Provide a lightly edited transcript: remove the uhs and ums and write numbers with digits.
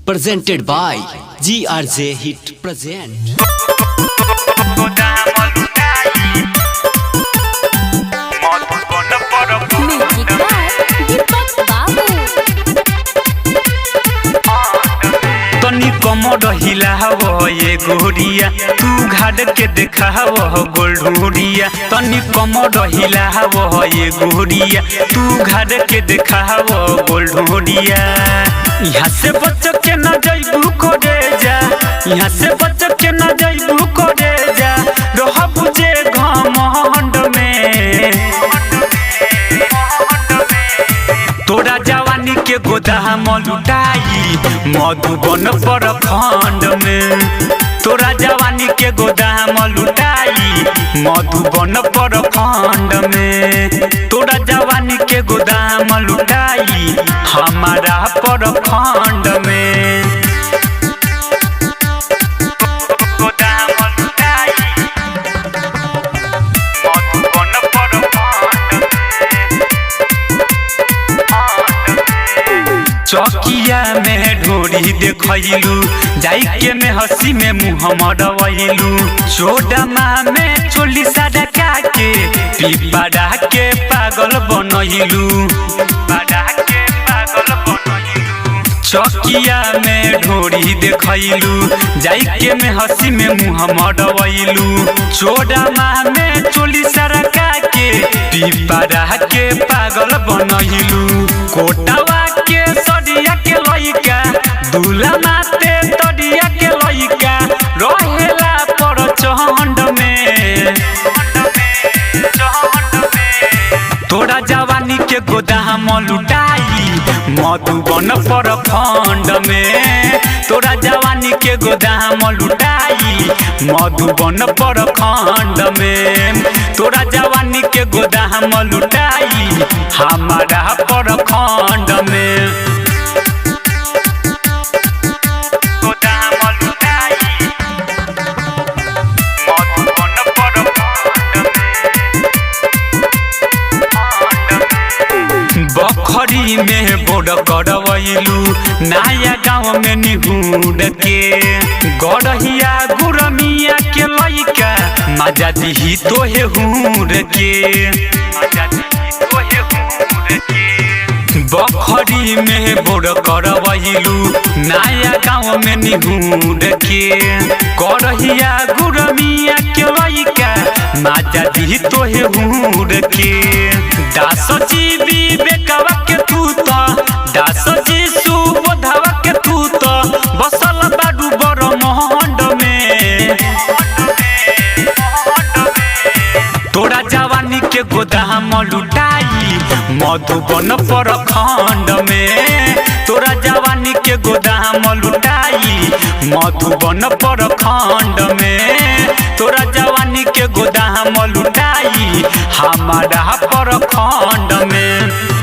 presented by GRJ Hit Present. Music by Deepak Babu. तनी कमर हिलावो ये गोरिया तू घाट के देखावो गोलढोरिया तनी कमर हिलावो ये गोरिया तू घाट के देखावो गोलढोरिया। यहाँ से बच के न जाइबू करे जा, यहाँ से बच के न जाइबू करे जा, रह बुझे घमंड में तोरा जवानी के गोदाम लुटाई मधुबन प्रखंड में, तोरा जवानी के गोदाम लुटाई मधुबन प्रखंड में, तोरा जवानी के गोदाम लुटाई हमारा प्रखंड में। गोदाम लुटाई मधुबन चौकिया में ढोरी देखलू जाई के में हंसी में मुँह मरवलू चोडमा में चोली सड़का के पिपड़ा के पागल बनलू चौकिया में ढोरी देखलू जाई के में हंसी में मुँह मरवलू चोडमा में चोली सड़का के पिपड़ा के पागल बनलू कोटावा के सडिया के लइका दूला माते तडिया के लइका रहेला पर चहंड में तोरा जवानी के गोदाम लुटाई मधुबन प्रखंड में, तोरा जवानी के गोदाम लुटाई मधुबन प्रखंड में, तोरा जवानी के गोदाम लुटाई हमारा प्रखंड में। गोदाम लुटाई मधुबन बखरी में बोर्ड करवलू नया गाँव में निहुर के गढ़िया गुरमिया के लइका मजा दी तोहे हूर के बखरी में बोर्ड करवलू नया गाँव में निहुर के गढ़िया गुरमिया के लइका मजा दी तोहे हूर के दास जी विवेकवा के तू तो दास जी सुबोधवा के तू तो बसल बाडू बड़ महंड में तोरा जवानी के गोदाम लुटाई मधुबन प्रखंड में, तोरा जवानी के गोदाम लुटाई मधुबन प्रखंड में, तोरा जवानी के गोदाम लुटाई हमारा प्रखंड में।